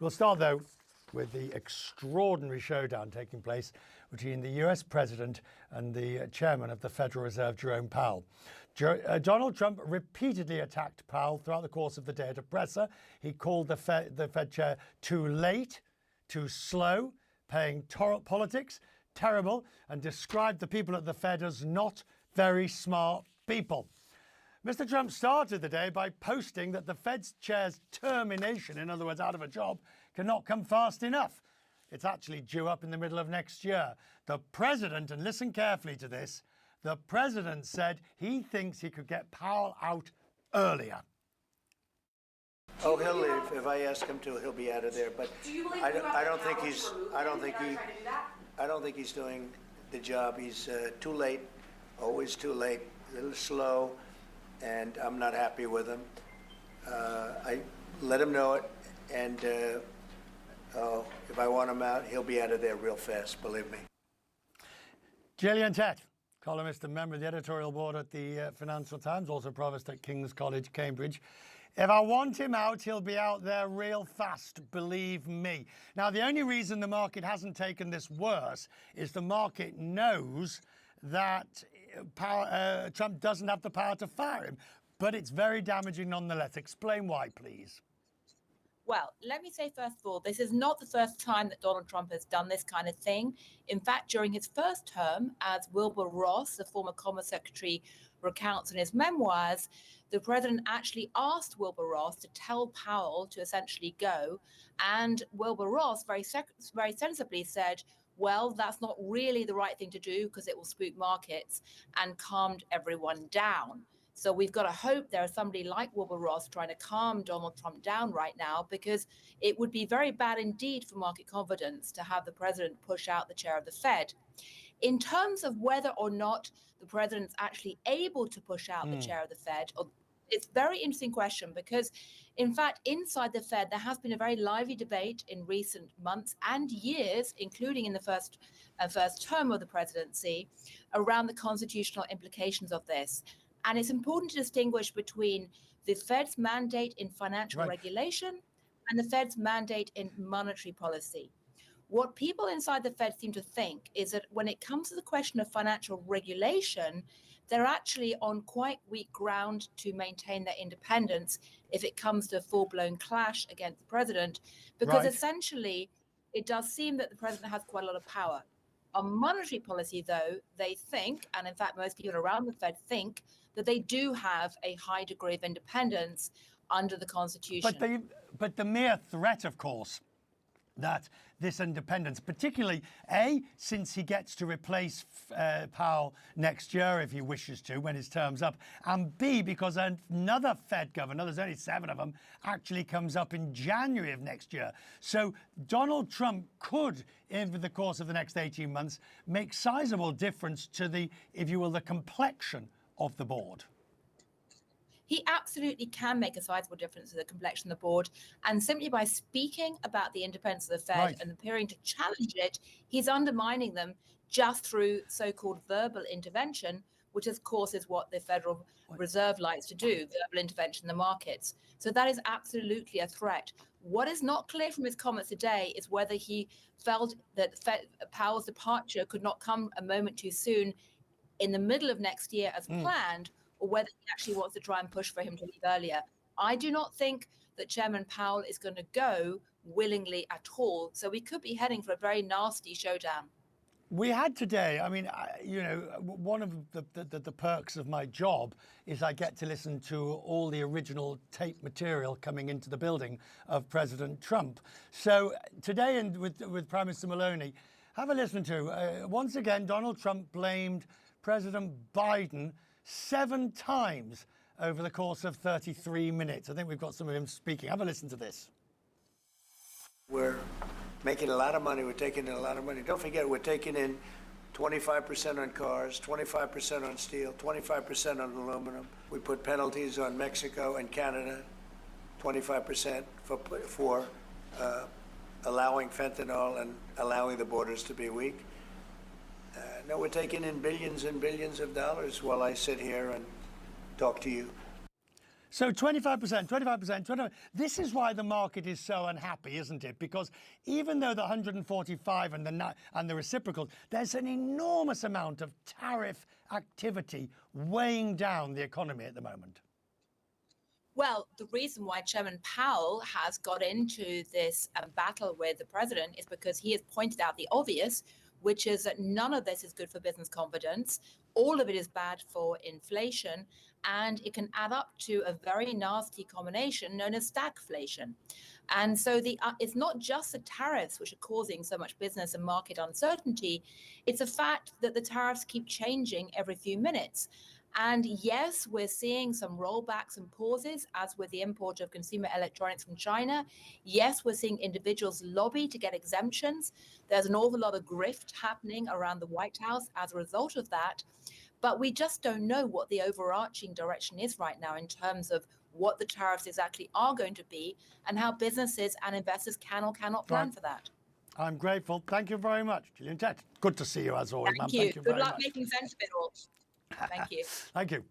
We'll start, though, with the extraordinary showdown taking place between the US president and the chairman of the Federal Reserve, Jerome Powell. Donald Trump repeatedly attacked Powell throughout the course of the day at a presser. He called the Fed chair too late, too slow, playing politics, terrible, and described the people at the Fed as not very smart people. Mr. Trump started the day by posting that the Fed's chair's termination, in other words, out of a job, cannot come fast enough. It's actually due up in the middle of next year. The president, and listen carefully to this, the president said he thinks he could get Powell out earlier. Oh, he'll leave. If I ask him to, he'll be out of there. But I don't think he's doing the job. He's too late, always too late, a little slow. And I'm not happy with him. I let him know it, and if I want him out, he'll be out of there real fast, believe me. Gillian Tett, columnist and member of the editorial board at the Financial Times, also provost at King's College, Cambridge. If I want him out, he'll be out there real fast, believe me. Now, the only reason the market hasn't taken this worse is the market knows that Trump doesn't have the power to fire him, but it's very damaging nonetheless. Explain why, please. Well, let me say, first of all, this is not the first time that Donald Trump has done this kind of thing. In fact, during his first term, as Wilbur Ross, the former Commerce Secretary, recounts in his memoirs, the president actually asked Wilbur Ross to tell Powell to essentially go. And Wilbur Ross very sensibly said, well, that's not really the right thing to do because it will spook markets, and calmed everyone down. So we've got to hope there is somebody like Wilbur Ross trying to calm Donald Trump down right now, because it would be very bad indeed for market confidence to have the president push out the chair of the Fed. In terms of whether or not the president's actually able to push out the chair of the Fed, it's a very interesting question, because in fact, inside the Fed, there has been a very lively debate in recent months and years, including in the first term of the presidency, around the constitutional implications of this. And it's important to distinguish between the Fed's mandate in financial regulation and the Fed's mandate in monetary policy. What people inside the Fed seem to think is that when it comes to the question of financial regulation, they're actually on quite weak ground to maintain their independence if it comes to a full-blown clash against the president, because essentially it does seem that the president has quite a lot of power. On monetary policy, though, they think, and in fact most people around the Fed think, that they do have a high degree of independence under the Constitution. But the mere threat, of course, that this independence, particularly since he gets to replace Powell next year if he wishes to, when his term's up, and B, because another Fed governor, there's only 7 of them, actually comes up in January of next year. So Donald Trump could, over the course of the next 18 months, make sizable difference to the, if you will, the complexion of the board. He absolutely can make a sizable difference to the complexion of the board. And simply by speaking about the independence of the Fed and appearing to challenge it, he's undermining them just through so-called verbal intervention, which of course is what the Federal Reserve likes to do, verbal intervention in the markets. So that is absolutely a threat. What is not clear from his comments today is whether he felt that Powell's departure could not come a moment too soon in the middle of next year as planned, or whether he actually wants to try and push for him to leave earlier. I do not think that Chairman Powell is going to go willingly at all. So we could be heading for a very nasty showdown. We had today, I mean, you know, one of the perks of my job is I get to listen to all the original tape material coming into the building of President Trump. So today, and with Prime Minister Maloney, have a listen to, once again, Donald Trump blamed President Biden 7 times over the course of 33 minutes. I think we've got some of him speaking. Have a listen to this. We're making a lot of money. We're taking in a lot of money. Don't forget, we're taking in 25% on cars, 25% on steel, 25% on aluminum. We put penalties on Mexico and Canada, 25% for allowing fentanyl and allowing the borders to be weak. No, we're taking in billions and billions of dollars while I sit here and talk to you. So 25%, 25%, 25%. This is why the market is so unhappy, isn't it? Because even though the 145 and the reciprocals, there's an enormous amount of tariff activity weighing down the economy at the moment. Well, the reason why Chairman Powell has got into this battle with the president is because he has pointed out the obvious, which is that none of this is good for business confidence. All of it is bad for inflation, and it can add up to a very nasty combination known as stagflation. And so it's not just the tariffs which are causing so much business and market uncertainty. It's a fact that the tariffs keep changing every few minutes. And yes, we're seeing some rollbacks and pauses, as with the import of consumer electronics from China. Yes, we're seeing individuals lobby to get exemptions. There's an awful lot of grift happening around the White House as a result of that. But we just don't know what the overarching direction is right now in terms of what the tariffs exactly are going to be and how businesses and investors can or cannot plan for that. I'm grateful. Thank you very much, Gillian Tett. Good to see you as always, Thank ma'am. you. Thank you Good very luck much. making sense of it all. Thank you. Thank you.